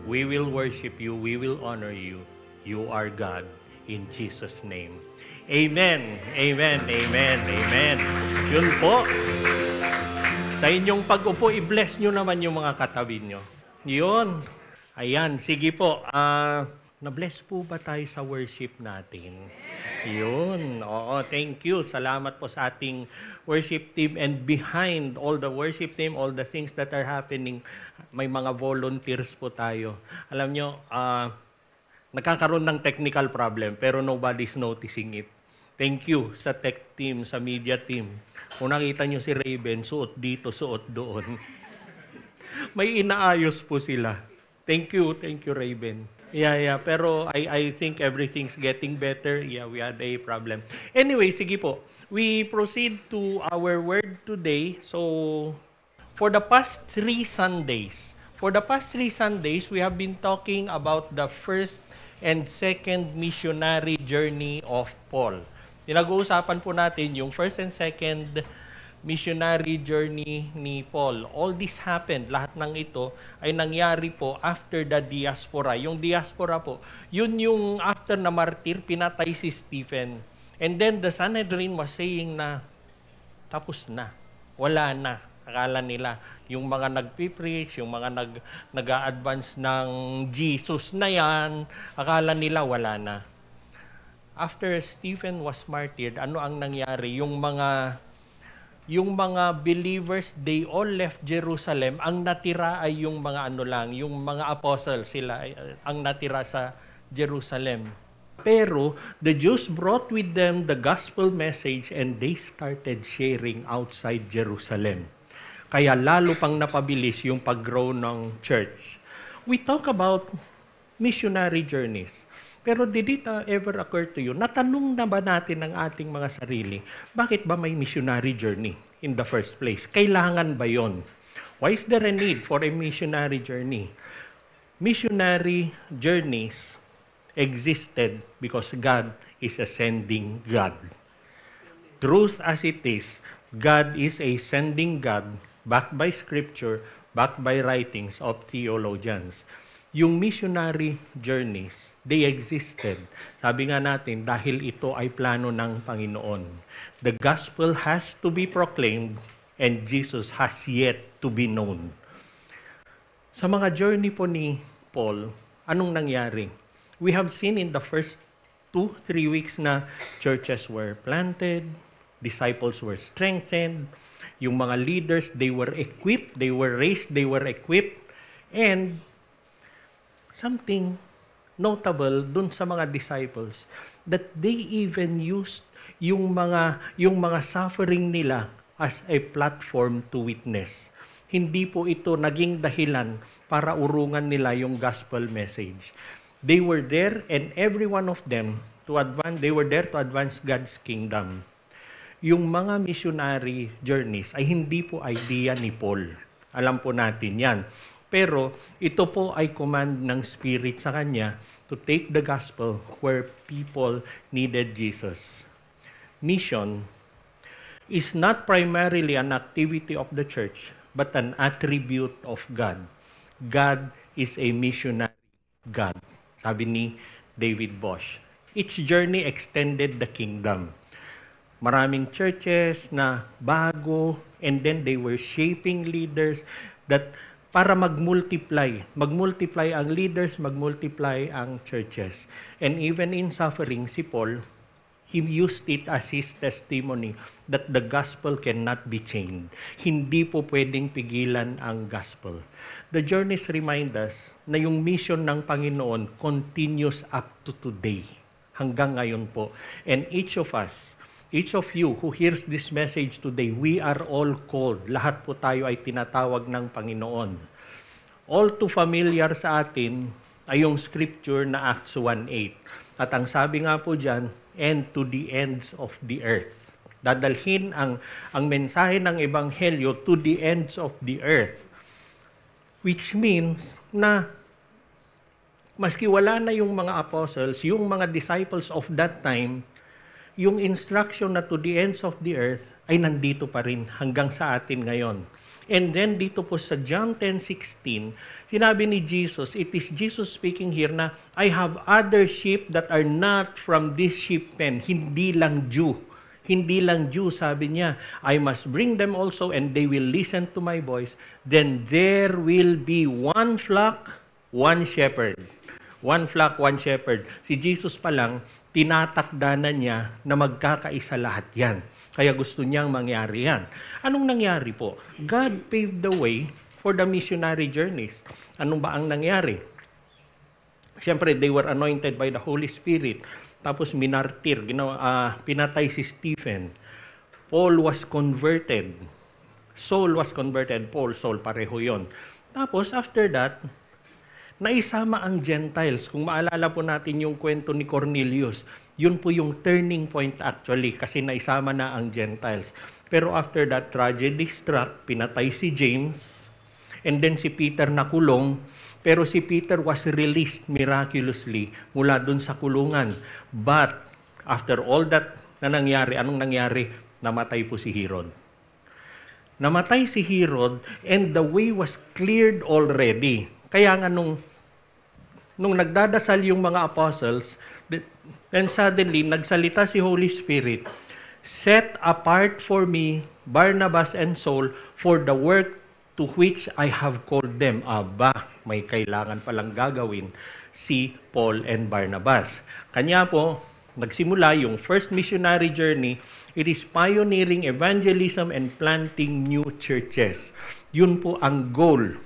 We will worship you. We will honor you. You are God. In Jesus' name. Amen. Amen. Amen. Amen. Yun po. Sa inyong pag-upo, i-bless nyo naman yung mga katabi nyo. Yun. Ayan, sige po. Na-bless po ba tayo sa worship natin? Yun. Oo, thank you. Salamat po sa ating worship team. And behind all the worship team, all the things that are happening, may mga volunteers po tayo. Alam nyo, nagkakaroon ng technical problem, pero nobody's noticing it. Thank you sa tech team, sa media team. Kung nakita nyo si Raven, suot dito, suot doon. May inaayos po sila. Thank you, Raven. Yeah. Pero I think everything's getting better. Yeah, we had a problem. Anyway, sige po. We proceed to our word today. So, for the past 3 Sundays, we have been talking about the first and second missionary journey of Paul. Pinag-uusapan po natin yung first and second missionary journey ni Paul. All this happened, lahat ng ito ay nangyari po after the diaspora. Yung diaspora po, yun yung after na martir, pinatay si Stephen. And then the Sanhedrin was saying na, tapos na, wala na. Akala nila, yung mga nagpipreach, yung mga nag-a-advance ng Jesus na yan, akala nila wala na. After Stephen was martyred, ano ang nangyari? Yung mga believers, they all left Jerusalem. Ang natira ay yung mga yung mga apostles, sila ang natira sa Jerusalem. Pero the Jews brought with them the gospel message and they started sharing outside Jerusalem. Kaya lalo pang napabilis yung pag-grow ng church. We talk about missionary journeys. Pero did it ever occur to you, natanong na ba natin ng ating mga sarili, bakit ba may missionary journey in the first place? Kailangan ba yon? Why is there a need for a missionary journey? Missionary journeys existed because God is a sending God. Truth as it is, God is a sending God, backed by Scripture, backed by writings of theologians. Yung missionary journeys, they existed. Sabi nga natin, dahil ito ay plano ng Panginoon. The gospel has to be proclaimed and Jesus has yet to be known. Sa mga journey po ni Paul, anong nangyari? We have seen in the first 2-3 weeks na churches were planted, disciples were strengthened, yung mga leaders, they were equipped, they were raised, they were equipped, and something notable dun sa mga disciples that they even used yung mga suffering nila as a platform to witness. Hindi po ito naging dahilan para urungan nila yung gospel message. They were there and every one of them they were there to advance God's kingdom. Yung mga missionary journeys ay hindi po idea ni Paul. Alam po natin yan. Pero ito po ay command ng Spirit sa kanya to take the gospel where people needed Jesus. Mission is not primarily an activity of the church, but an attribute of God. God is a missionary God. Sabi ni David Bosch. Each journey extended the kingdom. Maraming churches na bago, and then they were shaping leaders that para mag-multiply ang leaders, mag-multiply ang churches. And even in suffering, si Paul, he used it as his testimony that the gospel cannot be chained. Hindi po pwedeng pigilan ang gospel. The journeys remind us na yung mission ng Panginoon continues up to today. Hanggang ngayon po. And each of you who hears this message today, we are all called. Lahat po tayo ay tinatawag ng Panginoon. All too familiar sa atin ay yung scripture na Acts 1:8. At ang sabi nga po dyan, and to the ends of the earth. Dadalhin ang mensahe ng Ebanghelyo to the ends of the earth. Which means na maski wala na yung mga apostles, yung mga disciples of that time, yung instruction na to the ends of the earth ay nandito pa rin hanggang sa atin ngayon. And then dito po sa John 10:16, sinabi ni Jesus, it is Jesus speaking here na, I have other sheep that are not from this sheep pen. Hindi lang Jew. Hindi lang Jew, sabi niya. I must bring them also and they will listen to my voice. Then there will be one flock, one shepherd. One flock, one shepherd. Si Jesus pa lang, tinatakda na niya na magkakaisa lahat yan. Kaya gusto niyang mangyari yan. Anong nangyari po? God paved the way for the missionary journeys. Anong ba ang nangyari? Siyempre, they were anointed by the Holy Spirit. Tapos minartir, pinatay si Stephen. Paul was converted. Saul was converted. Paul, Saul, pareho yon. Tapos after that, naisama ang Gentiles. Kung maalala po natin yung kwento ni Cornelius, yun po yung turning point actually kasi naisama na ang Gentiles. Pero after that, tragedy struck, pinatay si James, and then si Peter nakulong, pero si Peter was released miraculously mula dun sa kulungan. But after all that na nangyari, anong nangyari? Namatay po si Herod. Namatay si Herod and the way was cleared already. Kaya nga nung nagdadasal yung mga apostles, then suddenly nagsalita si Holy Spirit, set apart for me Barnabas and Saul for the work to which I have called them. Aba, may kailangan palang gagawin si Paul and Barnabas. Kanya po, nagsimula yung first missionary journey. It is pioneering evangelism and planting new churches. Yun po ang goal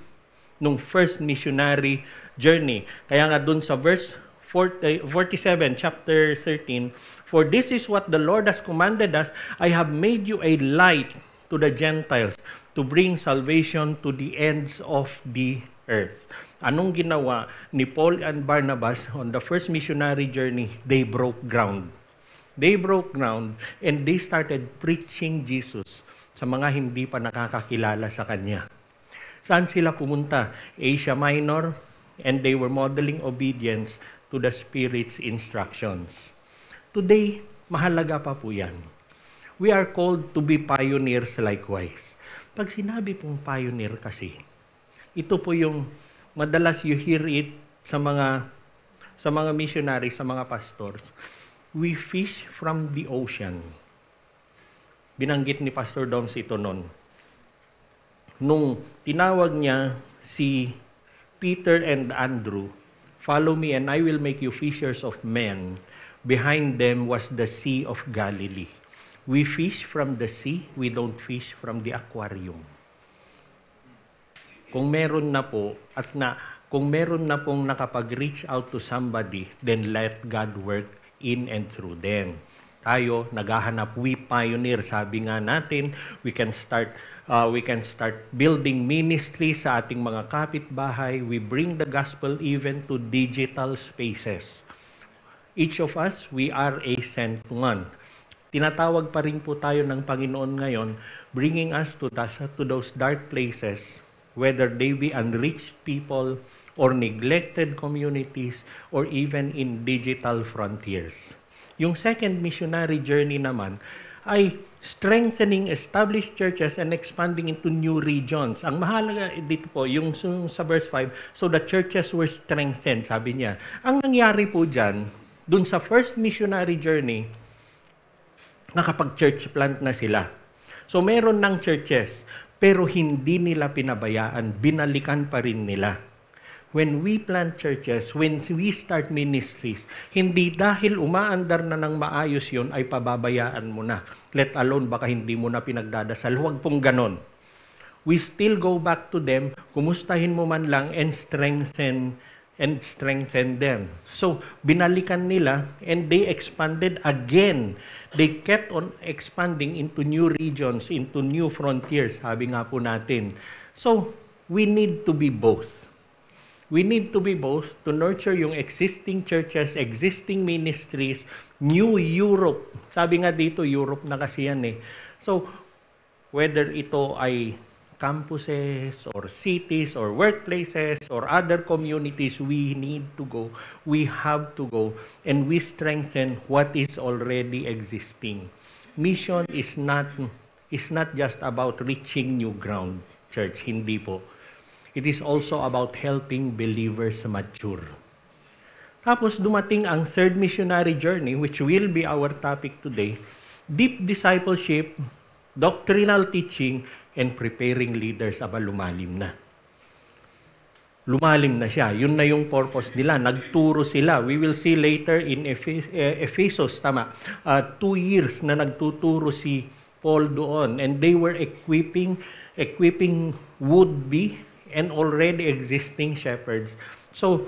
nung first missionary journey. Kaya nga dun sa verse 47, chapter 13, for this is what the Lord has commanded us, I have made you a light to the Gentiles, to bring salvation to the ends of the earth. Anong ginawa ni Paul and Barnabas on the first missionary journey? They broke ground. They broke ground and they started preaching Jesus sa mga hindi pa nakakakilala sa Kanya. Saan sila pumunta? Asia Minor, and they were modeling obedience to the Spirit's instructions. Today, mahalaga pa po yan. We are called to be pioneers likewise. Pag sinabi pong pioneer kasi, ito po yung madalas you hear it sa mga missionaries, sa mga pastors. We fish from the ocean. Binanggit ni Pastor Doms ito noon. Nung tinawag niya si Peter and Andrew, follow me and I will make you fishers of men. Behind them was the Sea of Galilee. We fish from the sea, we don't fish from the aquarium. Kung meron na po kung meron na pong nakapag-reach out to somebody, then let God work in and through them. Tayo naghahanap, we pioneer. Sabi nga natin, we can start building ministry sa ating mga kapitbahay. We bring the gospel even to digital spaces. Each of us, we are a sent one. Tinatawag pa rin po tayo ng Panginoon ngayon, bringing us to those dark places, whether they be unreached people or neglected communities or even in digital frontiers. Yung second missionary journey naman ay strengthening established churches and expanding into new regions. Ang mahalaga dito po, yung sa verse 5, so the churches were strengthened, sabi niya. Ang nangyari po dyan, dun sa first missionary journey, nakapag-church plant na sila. So meron ng churches, pero hindi nila pinabayaan, binalikan pa rin nila. When we plant churches, when we start ministries, hindi dahil umaandar na ng maayos yon ay pababayaan mo na. Let alone, baka hindi mo na pinagdadasal. Huwag pong ganon. We still go back to them, kumustahin mo man lang and strengthen them. So, binalikan nila and they expanded again. They kept on expanding into new regions, into new frontiers, sabi nga po natin. So, we need to be both. We need to be both to nurture yung existing churches, existing ministries, new Europe. Sabi nga dito, Europe na kasi yan eh. So, whether ito ay campuses or cities or workplaces or other communities, we need to go. We have to go and we strengthen what is already existing. Mission is not is not just about reaching new ground, church. Hindi po. It is also about helping believers mature. Tapos dumating ang third missionary journey, which will be our topic today, deep discipleship, doctrinal teaching, and preparing leaders. Aba, lumalim na. Lumalim na siya. Yun na yung purpose nila. Nagturo sila. We will see later in Ephesus, 2 years na nagtuturo si Paul doon. And they were equipping would-be and already existing shepherds. So,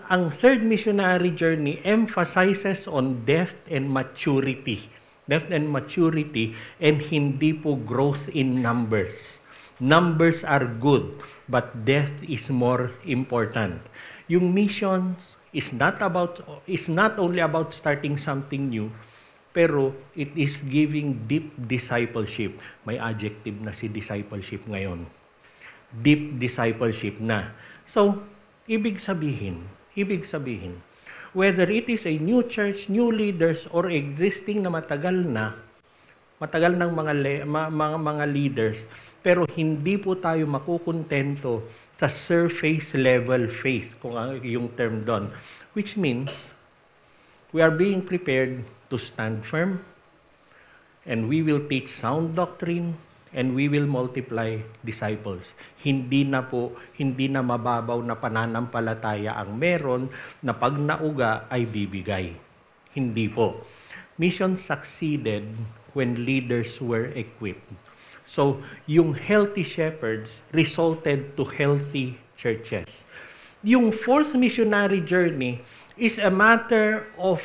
ang third missionary journey emphasizes on depth and maturity. Depth and maturity, and hindi po growth in numbers. Numbers are good, but depth is more important. Yung mission is not only about starting something new, pero it is giving deep discipleship. May adjective na si discipleship ngayon. Deep discipleship na. So, ibig sabihin, whether it is a new church, new leaders, or existing na matagal ng mga leaders, pero hindi po tayo makukontento sa surface level faith, kung yung term doon. Which means, we are being prepared to stand firm, and we will teach sound doctrine, and we will multiply disciples. Hindi na mababaw na pananampalataya ang meron na pag nauga ay bibigay. Hindi po. Mission succeeded when leaders were equipped. So, yung healthy shepherds resulted to healthy churches. Yung fourth missionary journey is a matter of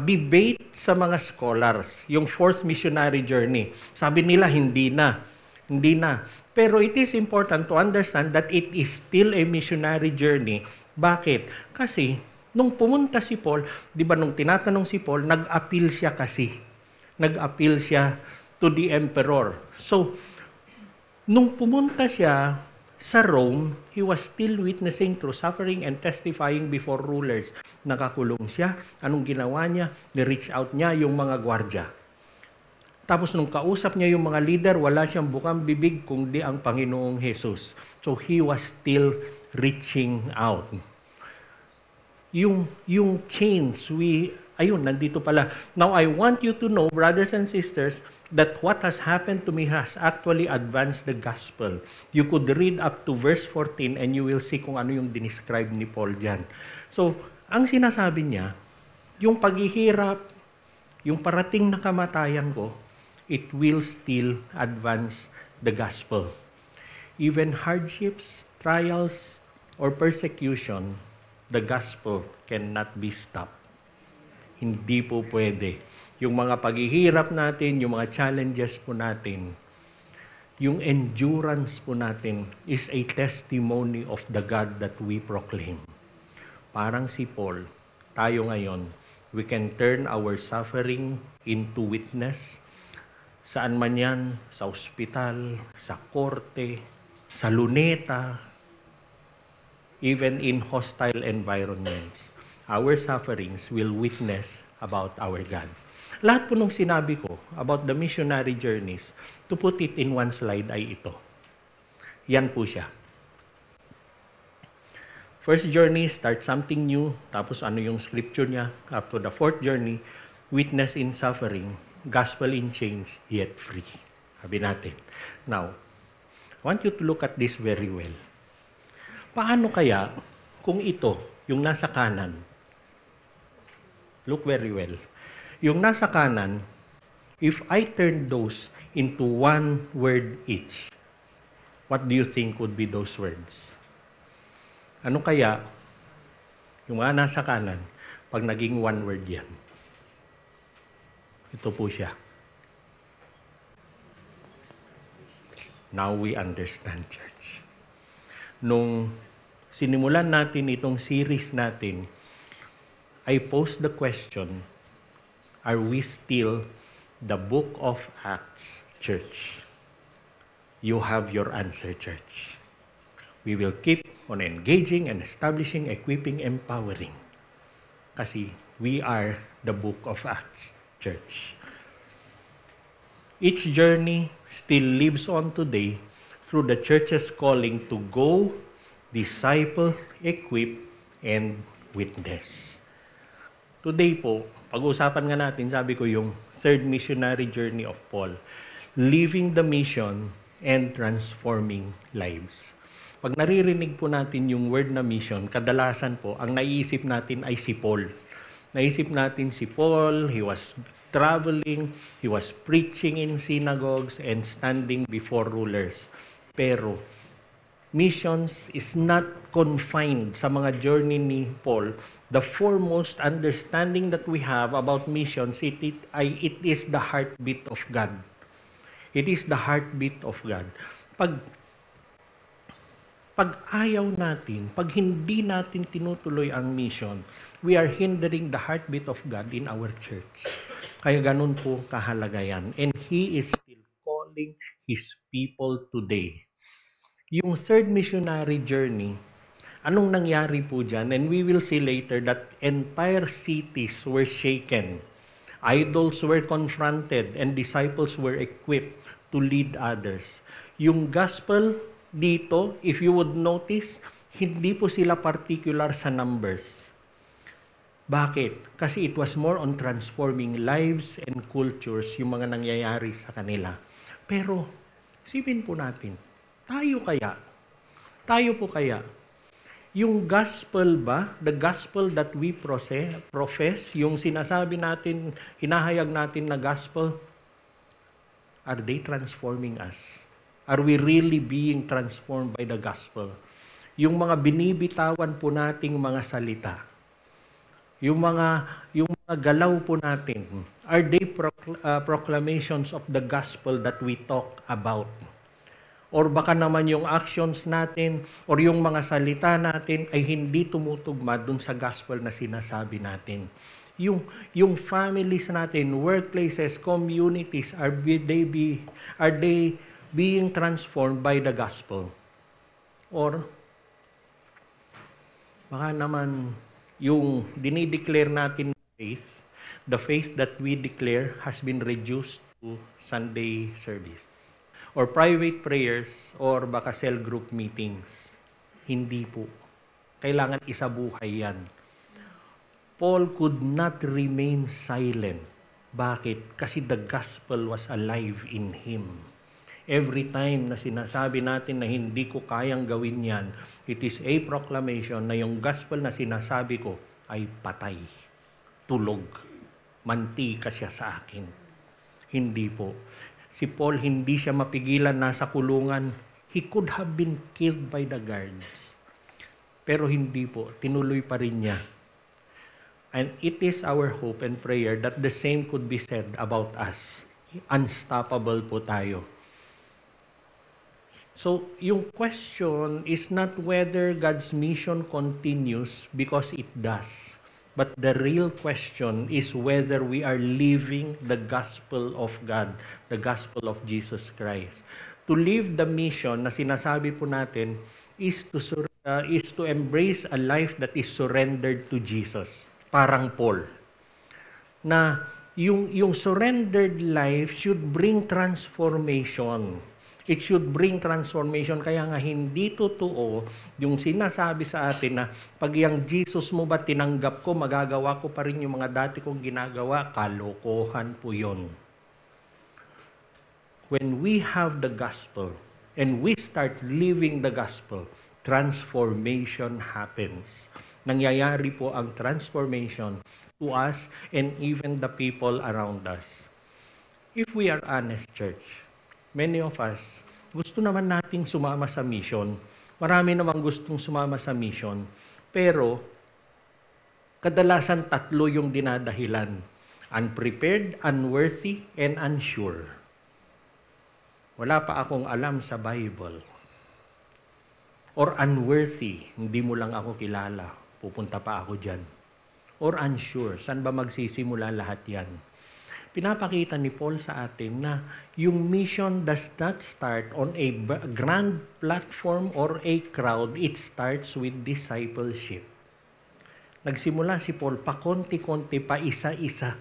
debate sa mga scholars. Yung fourth missionary journey. Sabi nila, hindi na. Pero it is important to understand that it is still a missionary journey. Bakit? Kasi, nung pumunta si Paul, di ba nung tinatanong si Paul, nag-appeal siya to the emperor. So, nung pumunta siya sa Rome, he was still witnessing through suffering and testifying before rulers. Nakakulong siya. Anong ginawa niya? Ni-reach out niya yung mga gwardya. Tapos nung kausap niya yung mga leader, wala siyang bukang bibig kundi ang Panginoong Jesus. So he was still reaching out. Yung chains, nandito pala. Now I want you to know, brothers and sisters, that what has happened to me has actually advanced the gospel. You could read up to verse 14 and you will see kung ano yung dinescribe ni Paul dyan. So, ang sinasabi niya, yung paghihirap, yung parating na kamatayan ko, it will still advance the gospel. Even hardships, trials, or persecution, the gospel cannot be stopped. Hindi po pwede. Yung mga paghihirap natin, yung mga challenges po natin, yung endurance po natin is a testimony of the God that we proclaim. Parang si Paul, tayo ngayon, we can turn our suffering into witness. Saan man yan, sa ospital, sa korte, sa luneta, even in hostile environments. Our sufferings will witness about our God. Lahat po nung sinabi ko about the missionary journeys, to put it in one slide ay ito. Yan po siya. First journey, start something new. Tapos ano yung scripture niya? Up to the fourth journey, witness in suffering, gospel in chains, yet free. Sabi natin. Now, I want you to look at this very well. Paano kaya kung ito, yung nasa kanan, look very well. Yung nasa kanan, if I turn those into one word each, what do you think would be those words? Ano kaya, yung mga nasa kanan, pag naging one word yan? Ito po siya. Now we understand, church. Nung sinimulan natin itong series natin, I posed the question, are we still the book of Acts, church? You have your answer, church. We will keep on engaging and establishing, equipping, empowering. Kasi we are the book of Acts, church. Each journey still lives on today through the church's calling to go, disciple, equip, and witness. Today po, pag-uusapan nga natin, sabi ko yung third missionary journey of Paul, living the mission and transforming lives. Pag naririnig po natin yung word na mission, kadalasan po, ang naiisip natin ay si Paul. Naisip natin si Paul, he was traveling, he was preaching in synagogues and standing before rulers. Pero, missions is not confined sa mga journey ni Paul. The foremost understanding that we have about missions, it is the heartbeat of God. It is the heartbeat of God. Pag ayaw natin, pag hindi natin tinutuloy ang mission, we are hindering the heartbeat of God in our church. Kaya ganun po kahalaga yan. And He is still calling His people today. Yung third missionary journey, anong nangyari po dyan? And we will see later that entire cities were shaken. Idols were confronted and disciples were equipped to lead others. Yung gospel dito, if you would notice, hindi po sila particular sa numbers. Bakit? Kasi it was more on transforming lives and cultures yung mga nangyayari sa kanila. Pero, isipin po natin, tayo po kaya, yung gospel ba, the gospel that we profess, yung sinasabi natin, hinahayag natin na gospel, are they transforming us? Are we really being transformed by the gospel? Yung mga binibitawan po nating mga salita, yung mga galaw po natin, are they proclamations of the gospel that we talk about? Or baka naman yung actions natin or yung mga salita natin ay hindi tumutugma dun sa gospel na sinasabi natin. Yung families natin, workplaces, communities, are they being transformed by the gospel? Or baka naman yung dinideclare natin faith, the faith that we declare has been reduced to Sunday service or private prayers or baka cell group meetings. Hindi po. Kailangan isabuhay yan. Paul could not remain silent. Bakit? Kasi the gospel was alive in him. Every time na sinasabi natin na hindi ko kayang gawin yan, it is a proclamation na yung gospel na sinasabi ko ay patay, tulog, mantika siya sa akin. Hindi po. Si Paul, hindi siya mapigilan, nasa kulungan. He could have been killed by the guards. Pero hindi po, tinuloy pa rin niya. And it is our hope and prayer that the same could be said about us. Unstoppable po tayo. So, yung question is not whether God's mission continues, because it does. But the real question is whether we are living the gospel of God, the gospel of Jesus Christ. To live the mission na sinasabi po natin is to embrace a life that is surrendered to Jesus. Parang Paul. Na yung surrendered life should bring transformation. It should bring transformation. Kaya nga hindi totoo yung sinasabi sa atin na pag yung Jesus mo ba tinanggap ko, magagawa ko pa rin yung mga dati kong ginagawa. Kalokohan po yun. When we have the gospel and we start living the gospel, transformation happens. Nangyayari po ang transformation to us and even the people around us. If we are honest, church, many of us, gusto naman nating sumama sa mission. Marami namang gustong sumama sa mission. Pero, kadalasan tatlo yung dinadahilan. Unprepared, unworthy, and unsure. Wala pa akong alam sa Bible. Or unworthy, hindi mo lang ako kilala. Pupunta pa ako dyan. Or unsure, saan ba magsisimula lahat yan? Pinapakita ni Paul sa atin na yung mission does not start on a grand platform or a crowd. It starts with discipleship. Nagsimula si Paul pa konti-konti, pa isa-isa.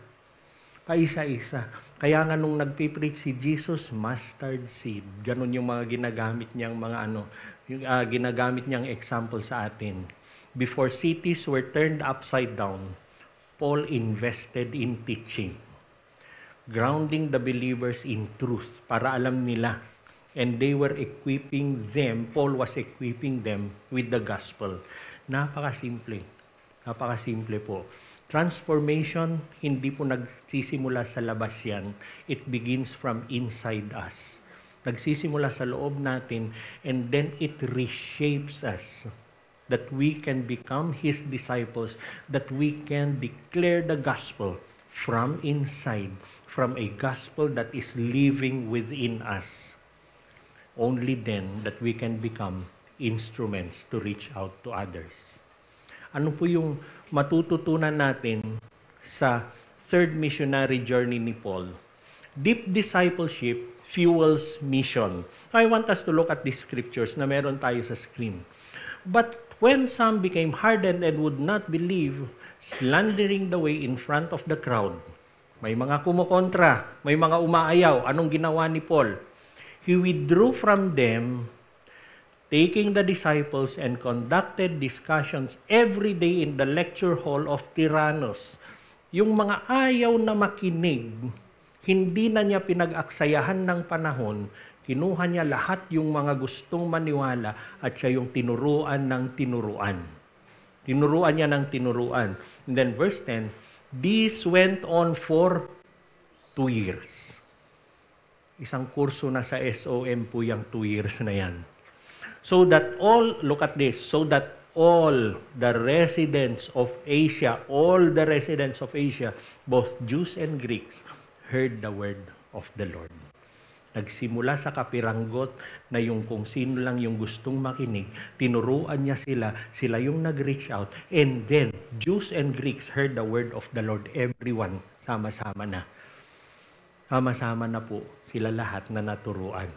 Paisa-isa. Kaya nga nung nagpipreach si Jesus, mustard seed. Ganun yung mga ginagamit niyang ginagamit niyang example sa atin. Before cities were turned upside down, Paul invested in teaching, grounding the believers in truth para alam nila. And they were equipping them, Paul was equipping them with the gospel. Napakasimple. Napakasimple po. Transformation, hindi po nagsisimula sa labas yan. It begins from inside us. Nagsisimula sa loob natin, and then it reshapes us. That we can become His disciples, that we can declare the gospel from inside, from a gospel that is living within us. Only then that we can become instruments to reach out to others. Ano po yung matututunan natin sa third missionary journey ni Paul? Deep discipleship fuels mission. I want us to look at these scriptures na meron tayo sa screen. But when some became hardened and would not believe, slandering the way in front of the crowd. May mga kumukontra, may mga umaayaw. Anong ginawa ni Paul? He withdrew from them, taking the disciples, and conducted discussions every day in the lecture hall of Tyrannus. Yung mga ayaw na makinig, hindi na niya pinag-aksayahan ng panahon, kinuha niya lahat yung mga gustong maniwala at siya yung tinuruan ng tinuruan. Tinuruan niya ng tinuruan. And then verse 10, this went on for 2 years. Isang kurso na sa SOM po yung 2 years na yan. So that all, look at this, so that all the residents of Asia, both Jews and Greeks, heard the word of the Lord. Nagsimula sa kapiranggot na yung kung sino lang yung gustong makinig, tinuruan niya sila yung nag-reach out, and then Jews and Greeks heard the word of the Lord. Everyone, sama-sama na. Sama-sama na po sila lahat na naturuan.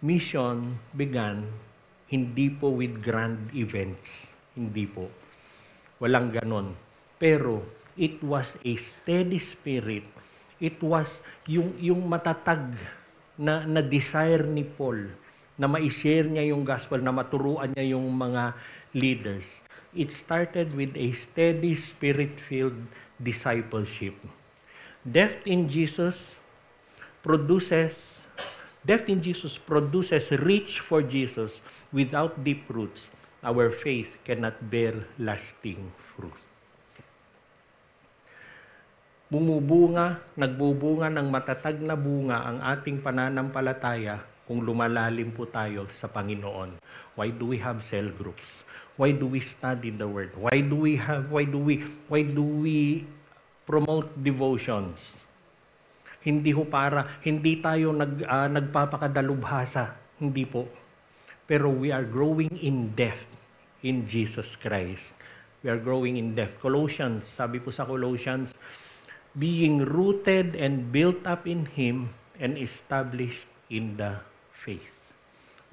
Mission began hindi po with grand events. Hindi po. Walang ganon. Pero it was a steady spirit. It was yung matatag na desire ni Paul na ma-share niya yung gospel, na maturuan niya yung mga leaders. It started with a steady spirit-filled discipleship. Death in Jesus produces reach for Jesus. Without deep roots, our faith cannot bear lasting fruit. Nagbubunga ng matatag na bunga ang ating pananampalataya kung lumalalim po tayo sa Panginoon. Why do we have cell groups? Why do we study the Word? Why do we promote devotions? Hindi tayo nagpapakadalubhasa. Hindi po. Pero we are growing in depth in Jesus Christ. We are growing in depth. Colossians, sabi po sa Colossians, being rooted and built up in Him and established in the faith.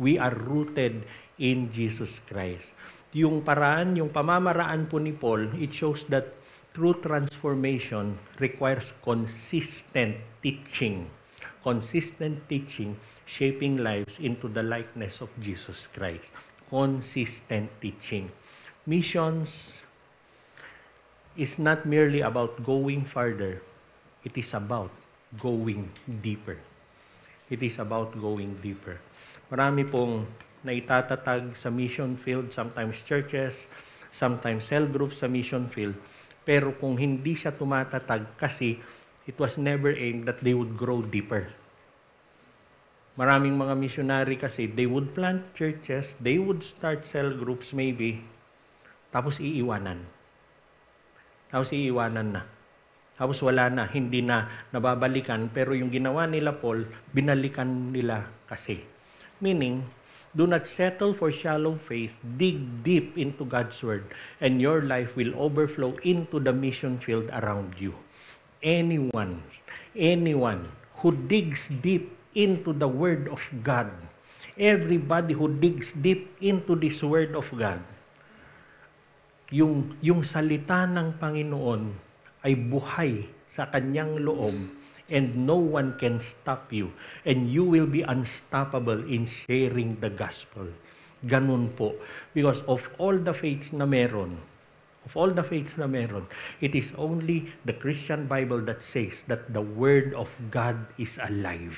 We are rooted in Jesus Christ. Yung pamamaraan po ni Paul, it shows that true transformation requires consistent teaching. Consistent teaching, shaping lives into the likeness of Jesus Christ. Consistent teaching. Missions is not merely about going farther. It is about going deeper. It is about going deeper. Marami pong naitatatag sa mission field, sometimes churches, sometimes cell groups sa mission field. Pero kung hindi siya tumatatag kasi it was never aimed that they would grow deeper. Maraming mga missionary kasi, they would plant churches, they would start cell groups maybe, tapos iiwanan. Tapos wala na, hindi na nababalikan, pero yung ginawa nila Paul, binalikan nila kasi. Meaning, do not settle for shallow faith. Dig deep into God's Word, and your life will overflow into the mission field around you. Anyone who digs deep into the Word of God, everybody who digs deep into this Word of God, yung salita ng Panginoon ay buhay sa kanyang loob, and no one can stop you, and you will be unstoppable in sharing the gospel. Ganun po. Because of all the faiths na meron, it is only the Christian Bible that says that the Word of God is alive.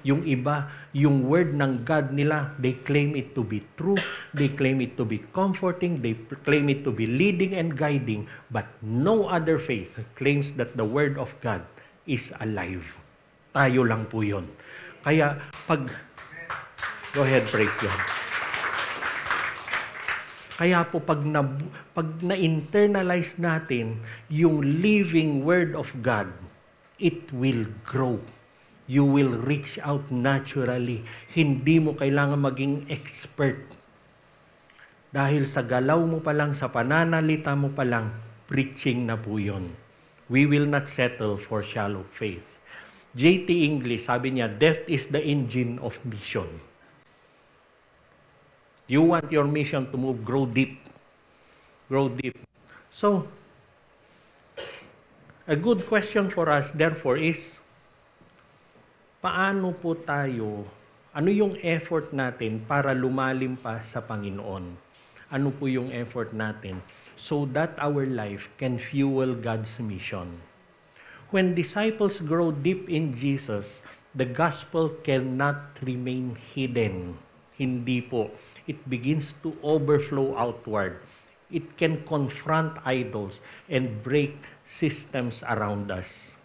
Yung iba, yung Word ng God nila, they claim it to be true, they claim it to be comforting, they claim it to be leading and guiding, but no other faith claims that the Word of God is alive. Tayo lang po yun. Kaya, go ahead, praise God. Kaya po pag na-internalize natin yung living Word of God, it will grow. You will reach out naturally. Hindi mo kailangan maging expert. Dahil sa galaw mo pa lang, sa pananalita mo pa lang, preaching na po yun. We will not settle for shallow faith. J.T. English, sabi niya, death is the engine of mission. You want your mission to move, grow deep. Grow deep. So, a good question for us, therefore, is, paano po tayo, ano yung effort natin para lumalim pa sa Panginoon? Ano po yung effort natin so that our life can fuel God's mission? When disciples grow deep in Jesus, the gospel cannot remain hidden. Hindi po. It begins to overflow outward. It can confront idols and break systems around us.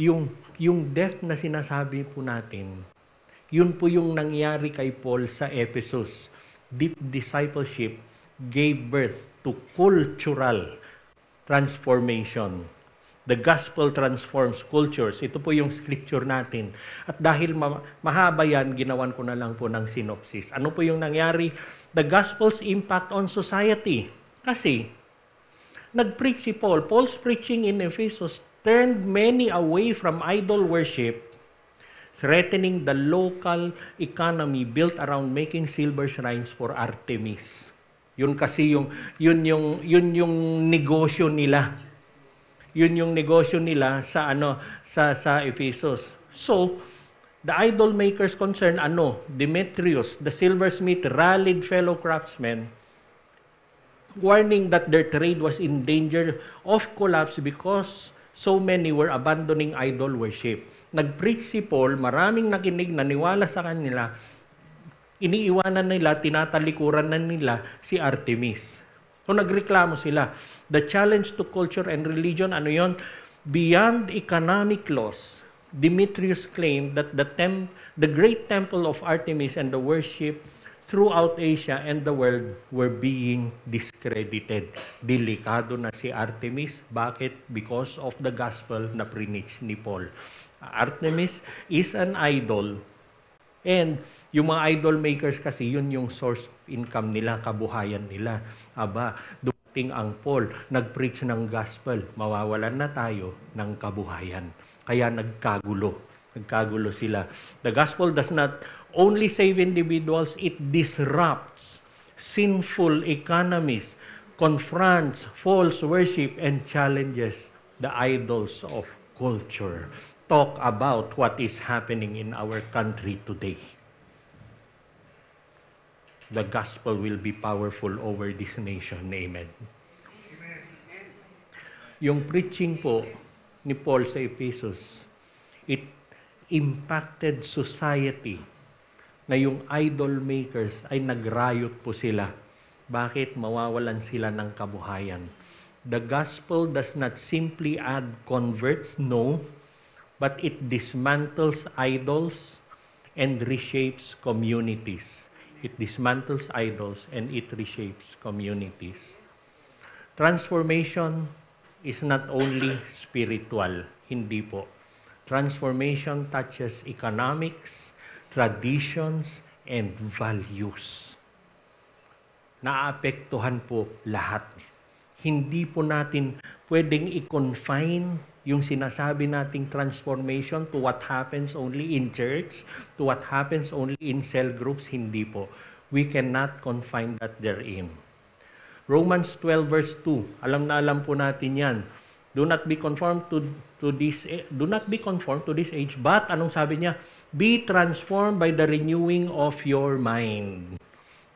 Yung death na sinasabi po natin, yun po yung nangyari kay Paul sa Ephesus. Deep discipleship gave birth to cultural transformation. The gospel transforms cultures. Ito po yung scripture natin. At dahil mahaba yan, ginawan ko na lang po ng synopsis. Ano po yung nangyari? The gospel's impact on society. Kasi, nag-preach si Paul. Paul's preaching in Ephesus turned many away from idol worship, threatening the local economy built around making silver shrines for Artemis. Yun kasi yun yung negosyo nila. Yun yung negosyo nila sa Ephesus. So, the idol makers concerned, Demetrius, the silversmith, rallied fellow craftsmen, warning that their trade was in danger of collapse because so many were abandoning idol worship. Nag-preach si Paul, maraming nakinig, naniwala sa kanila, iniiwanan nila, tinatalikuran na nila si Artemis. So nagreklamo sila. The challenge to culture and religion, ano yon? Beyond economic loss, Demetrius claimed that the great temple of Artemis and the worship throughout Asia and the world were being discredited. Delikado na si Artemis. Bakit? Because of the gospel na preach ni Paul. Artemis is an idol. And yung mga idol makers kasi, yun yung source of income nila, kabuhayan nila. Dumating ang Paul, nag-preach ng gospel, mawawalan na tayo ng kabuhayan. Kaya nagkagulo sila. The gospel does not only save individuals, it disrupts sinful economies, confronts false worship, and challenges the idols of culture. Talk about what is happening in our country today. The gospel will be powerful over this nation. Amen. Yung preaching po ni Paul sa Ephesus, it impacted society na yung idol makers ay nagrayot po sila. Bakit? Mawawalan sila ng kabuhayan. The gospel does not simply add converts, no, but it dismantles idols and reshapes communities. It dismantles idols and it reshapes communities. Transformation is not only spiritual, hindi po. Transformation touches economics, traditions, and values. Naapektuhan po lahat. Hindi po natin pwedeng i-confine yung sinasabi nating transformation to what happens only in church, to what happens only in cell groups. Hindi po. We cannot confine that therein. Romans 12 verse 2. Alam na alam po natin 'yan. Do not be conformed to this age, but anong sabi niya? Be transformed by the renewing of your mind.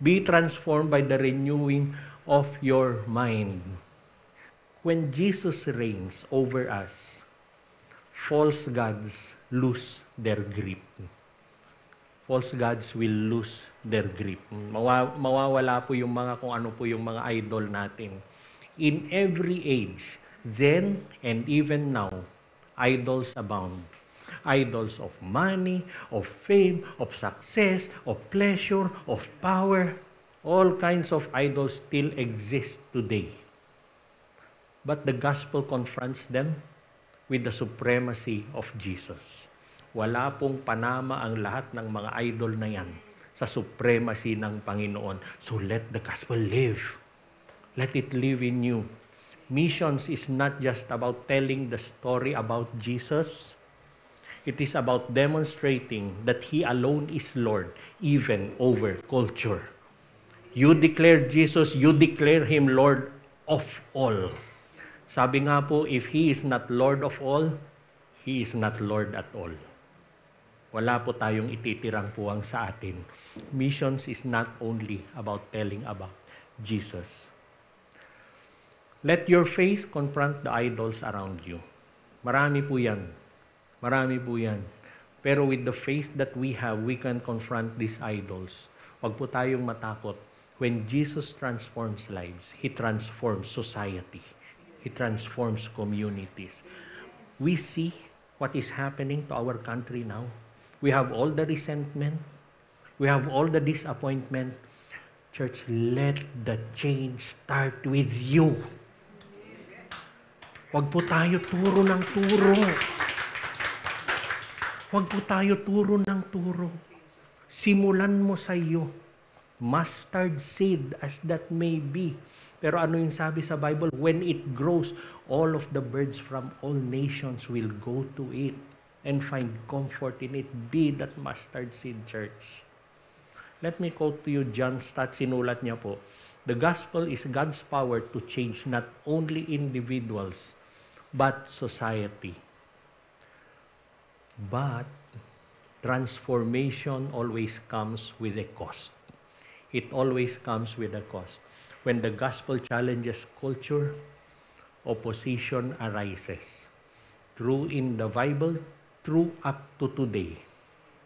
Be transformed by the renewing of your mind. When Jesus reigns over us, false gods lose their grip. False gods will lose their grip. Mawawala po yung mga kung ano po yung mga idol natin. In every age, then and even now, idols abound. Idols of money, of fame, of success, of pleasure, of power. All kinds of idols still exist today. But the gospel confronts them with the supremacy of Jesus. Wala pong panama ang lahat ng mga idol na yan sa supremacy ng Panginoon. So let the gospel live. Let it live in you. Missions is not just about telling the story about Jesus. It is about demonstrating that He alone is Lord, even over culture. You declare Jesus, you declare Him Lord of all. Sabi nga po, if He is not Lord of all, He is not Lord at all. Wala po tayong ititirang puwang sa atin. Missions is not only about telling about Jesus. Let your faith confront the idols around you. Marami po yan. Marami po yan. Pero with the faith that we have, we can confront these idols. Huwag po tayong matakot. When Jesus transforms lives, He transforms society. He transforms communities. We see what is happening to our country now. We have all the resentment. We have all the disappointment. Church, let the change start with you. Huwag po tayo turo ng turo. Huwag po tayo turo ng turo. Simulan mo sa iyo. Mustard seed as that may be. Pero ano yung sabi sa Bible? When it grows, all of the birds from all nations will go to it and find comfort in it. Be that mustard seed, church. Let me quote to you John Stott. Sinulat niya po. The gospel is God's power to change not only individuals, but society. But transformation always comes with a cost. It always comes with a cost. When the gospel challenges culture, opposition arises. True in the Bible, true up to today,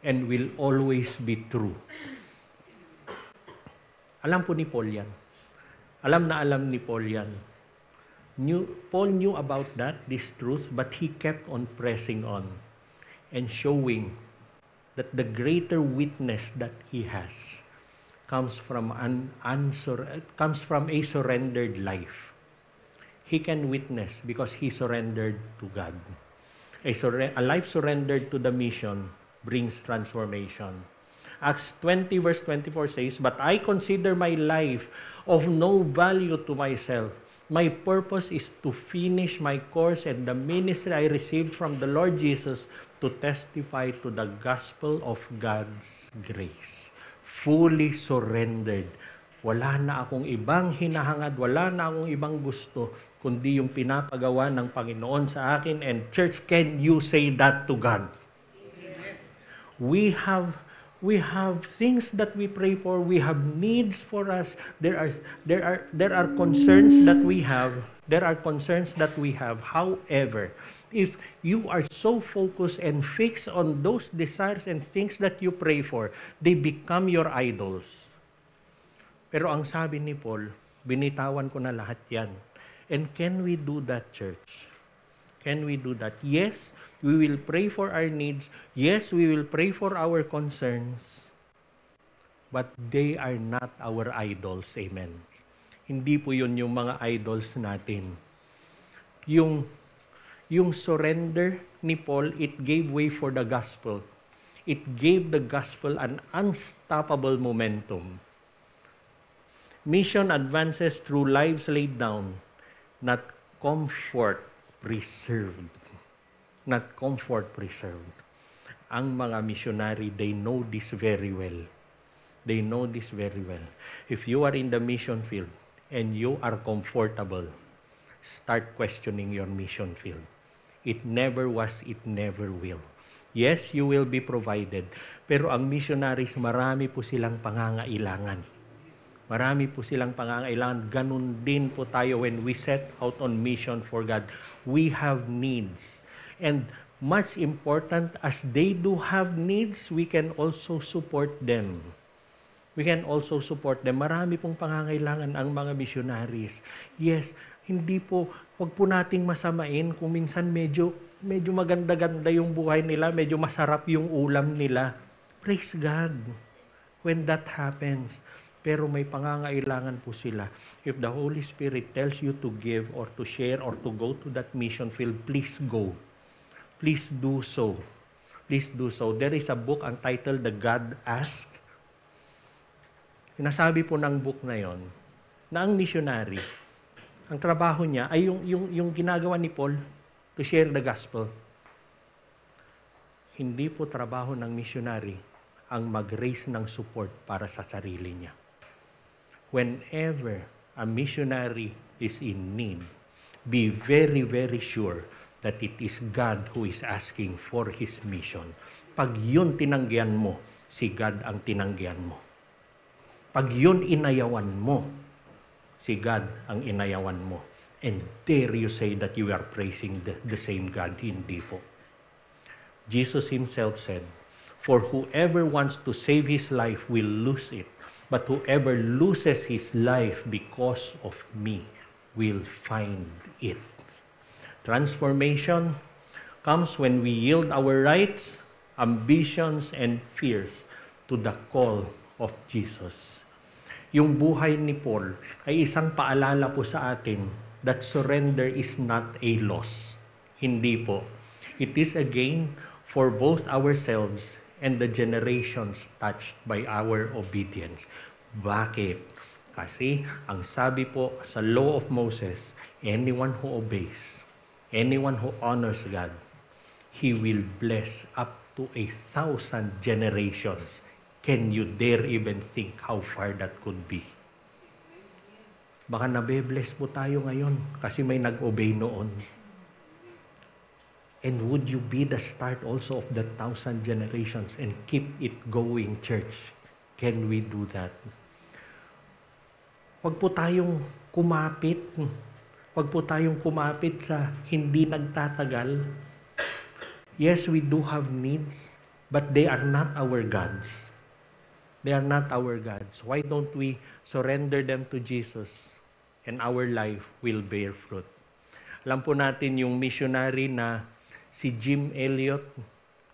and will always be true. Alam po ni Paul yan. Alam ni Paul yan. Paul knew about this truth, but he kept on pressing on and showing that the greater witness that he has comes from a surrendered life. He can witness because he surrendered to God. A life surrendered to the mission brings transformation. Acts 20 verse 24 says, "But I consider my life of no value to myself. My purpose is to finish my course and the ministry I received from the Lord Jesus to testify to the gospel of God's grace." Fully surrendered. Wala na akong ibang hinahangad, wala na akong ibang gusto, kundi yung pinapagawa ng Panginoon sa akin. And church, can you say that to God? We have things that we pray for. We have needs for us. There are concerns that we have. There are concerns that we have. However, if you are so focused and fixed on those desires and things that you pray for, they become your idols. Pero ang sabi ni Paul, binitawan ko na lahat yan. And can we do that, church? Can we do that? Yes, we will pray for our needs. Yes, we will pray for our concerns. But they are not our idols. Amen. Hindi po yun yung mga idols natin. Yung surrender ni Paul, it gave way for the gospel. It gave the gospel an unstoppable momentum. Mission advances through lives laid down, not comfort preserved. Not comfort preserved. Ang mga missionary, they know this very well. They know this very well. If you are in the mission field, and you are comfortable, start questioning your mission field. It never was, it never will. Yes, you will be provided. Pero ang missionaries, marami po silang pangangailangan. Marami po silang pangangailangan. Ganun din po tayo when we set out on mission for God. We have needs. And much important, as they do have needs, we can also support them. We can also support them. Marami pong pangangailangan ang mga missionaries. Yes, hindi po, wag po nating masamain kung minsan medyo maganda-ganda yung buhay nila, medyo masarap yung ulam nila. Praise God when that happens. Pero may pangangailangan po sila. If the Holy Spirit tells you to give or to share or to go to that mission field, please go. Please do so. Please do so. There is a book ang title, The God Ask. Sinasabi po ng book na yon na ang missionary, ang trabaho niya ay yung ginagawa ni Paul to share the gospel. Hindi po trabaho ng missionary ang mag-raise ng support para sa sarili niya. Whenever a missionary is in need, be very, very sure that it is God who is asking for His mission. Pag yun tinanggihan mo, si God ang tinanggihan mo. Pag yun inayawan mo, si God ang inayawan mo. And dare you say that you are praising the same God? Hindi po. Jesus Himself said, "For whoever wants to save his life will lose it, but whoever loses his life because of me will find it." Transformation comes when we yield our rights, ambitions, and fears to the call of Jesus. Yung buhay ni Paul ay isang paalala po sa atin that surrender is not a loss. Hindi po. It is a gain for both ourselves and the generations touched by our obedience. Bakit? Kasi ang sabi po sa law of Moses, anyone who obeys, anyone who honors God, He will bless up to 1,000 generations. Can you dare even think how far that could be? Baka nabe-bless po tayo ngayon kasi may nag-obey noon. And would you be the start also of the 1,000 generations and keep it going, church? Can we do that? Wag po tayong kumapit. Wag po tayong kumapit sa hindi nagtatagal. Yes, we do have needs, but they are not our gods. They are not our gods. Why don't we surrender them to Jesus and our life will bear fruit? Alam po natin yung missionary na si Jim Elliot.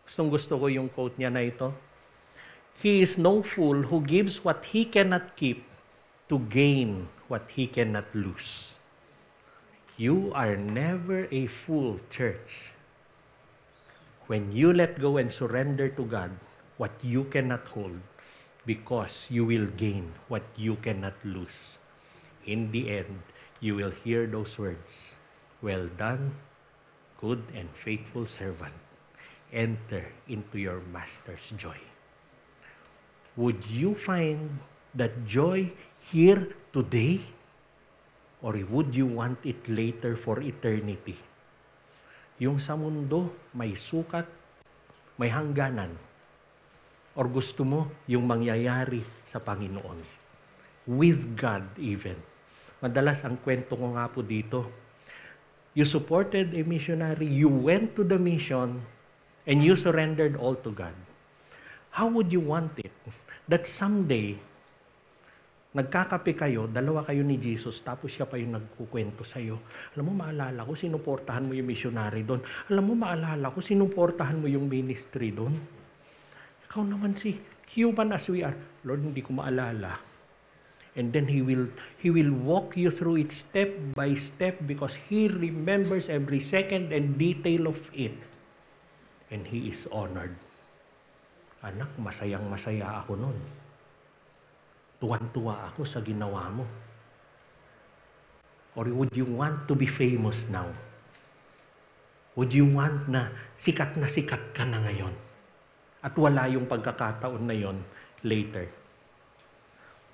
Gustong-gusto ko yung quote niya na ito. He is no fool who gives what he cannot keep to gain what he cannot lose. You are never a fool, church. When you let go and surrender to God what you cannot hold, because you will gain what you cannot lose. In the end, you will hear those words, "Well done, good and faithful servant. Enter into your master's joy." Would you find that joy here today? Or would you want it later for eternity? Yung sa mundo, may sukat, may hangganan. Or gusto mo yung mangyayari sa Panginoon? With God even. Madalas ang kwento ko nga po dito, you supported a missionary, you went to the mission, and you surrendered all to God. How would you want it? That someday, nagkakape kayo, dalawa kayo ni Jesus, tapos siya pa yung nagkukwento sa'yo. Alam mo, maalala ko, sinuportahan mo yung missionary doon. Alam mo, maalala ko, sinuportahan mo yung ministry doon. Ikaw naman si human as we are. Lord, hindi ko maalala. And then He will walk you through it step by step because He remembers every second and detail of it. And He is honored. Anak, masayang-masaya ako nun. Tuwan-tuwa ako sa ginawa mo. Or would you want to be famous now? Would you want na sikat ka na ngayon? At wala yung pagkakataon na yon later.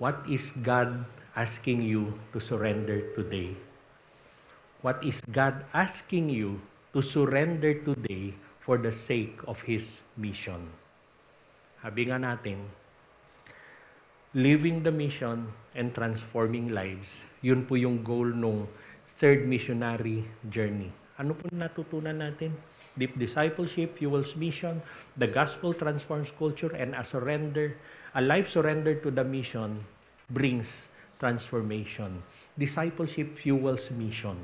What is God asking you to surrender today? What is God asking you to surrender today for the sake of His mission? Sabi nga natin, living the mission and transforming lives, yun po yung goal nung third missionary journey. Ano po natutunan natin? Deep discipleship fuels mission, the gospel transforms culture, and a life surrender to the mission brings transformation. Discipleship fuels mission.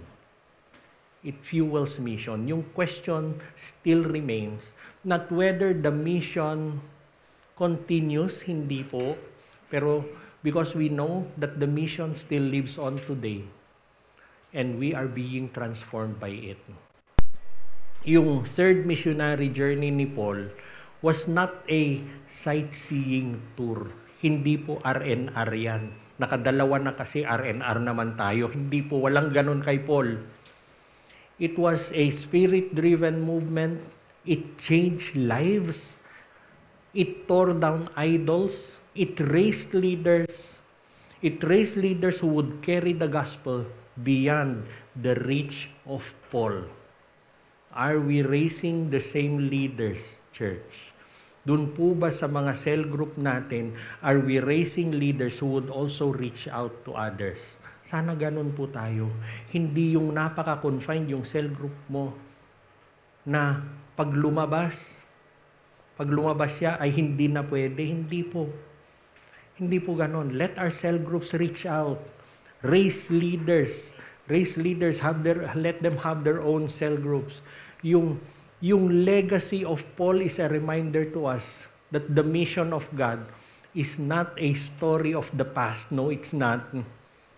It fuels mission. Yung question still remains, not whether the mission continues, hindi po, pero because we know that the mission still lives on today and we are being transformed by it. Yung third missionary journey ni Paul was not a sightseeing tour. Hindi po RNR yan. Nakadalawa na kasi RNR naman tayo. Hindi po, walang ganun kay Paul. It was a spirit-driven movement. It changed lives. It tore down idols. It raised leaders. It raised leaders who would carry the gospel beyond the reach of Paul. Are we raising the same leaders, church? Doon po ba sa mga cell group natin, are we raising leaders who would also reach out to others? Sana ganun po tayo. Hindi yung napaka-confined yung cell group mo na pag lumabas siya ay hindi na pwede. Hindi po. Hindi po ganun. Let our cell groups reach out. Raise leaders. Let them have their own cell groups. Yung legacy of Paul is a reminder to us that the mission of God is not a story of the past. No, it's not.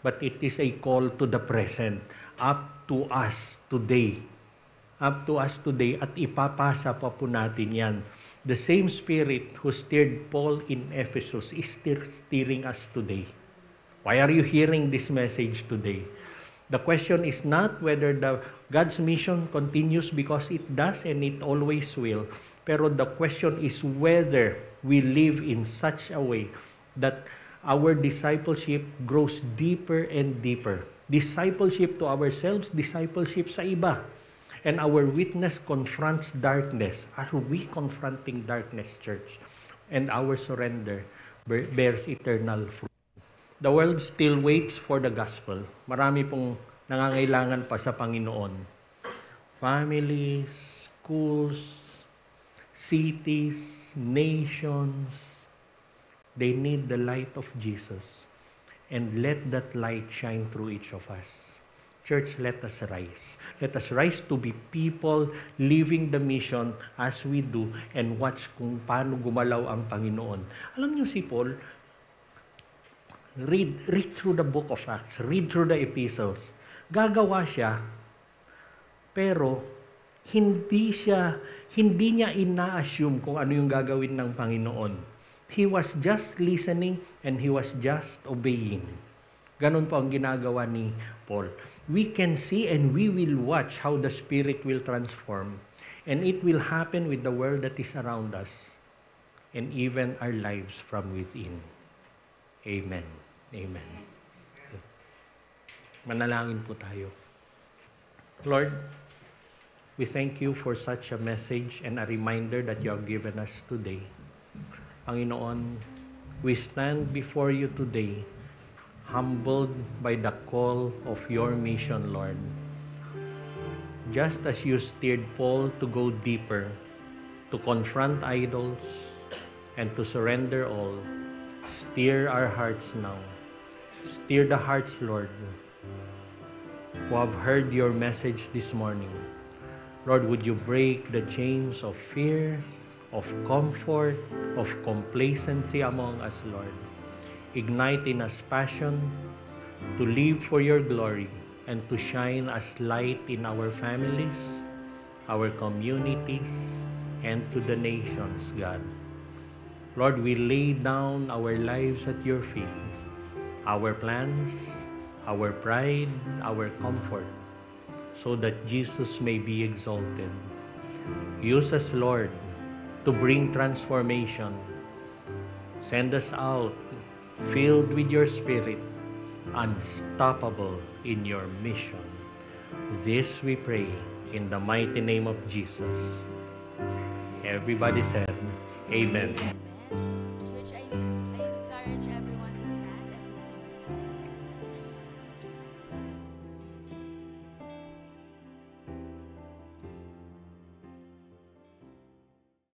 But it is a call to the present. Up to us today. Up to us today. At ipapasa pa po natin yan. The same Spirit who steered Paul in Ephesus is still steering us today. Why are you hearing this message today? The question is not whether God's mission continues, because it does and it always will. Pero the question is whether we live in such a way that our discipleship grows deeper and deeper. Discipleship to ourselves, discipleship sa iba. And our witness confronts darkness. Are we confronting darkness, church? And our surrender bears eternal fruit. The world still waits for the gospel. Marami pong nangangailangan pa sa Panginoon. Families, schools, cities, nations, they need the light of Jesus. And let that light shine through each of us. Church, let us rise. Let us rise to be people living the mission as we do and watch kung paano gumalaw ang Panginoon. Alam niyo si Paul, read through the book of Acts, read through the epistles. Gagawa siya, pero hindi niya ina-assume kung ano yung gagawin ng Panginoon. He was just listening and he was just obeying. Ganon po ang ginagawa ni Paul. We can see and we will watch how the Spirit will transform, and it will happen with the world that is around us and even our lives from within. Amen. Amen. Manalangin po tayo. Lord, we thank you for such a message and a reminder that you have given us today. Panginoon, we stand before you today, humbled by the call of your mission, Lord. Just as you steered Paul to go deeper, to confront idols, and to surrender all, steer our hearts now. Steer the hearts, Lord, who have heard your message this morning. Lord, would you break the chains of fear, of comfort, of complacency among us, Lord. Ignite in us passion to live for your glory and to shine as light in our families, our communities, and to the nations, God. Lord, we lay down our lives at your feet, our plans, our pride, our comfort, so that Jesus may be exalted. Use us, Lord, to bring transformation. Send us out filled with your Spirit, unstoppable in your mission. This we pray in the mighty name of Jesus. Everybody said, Amen.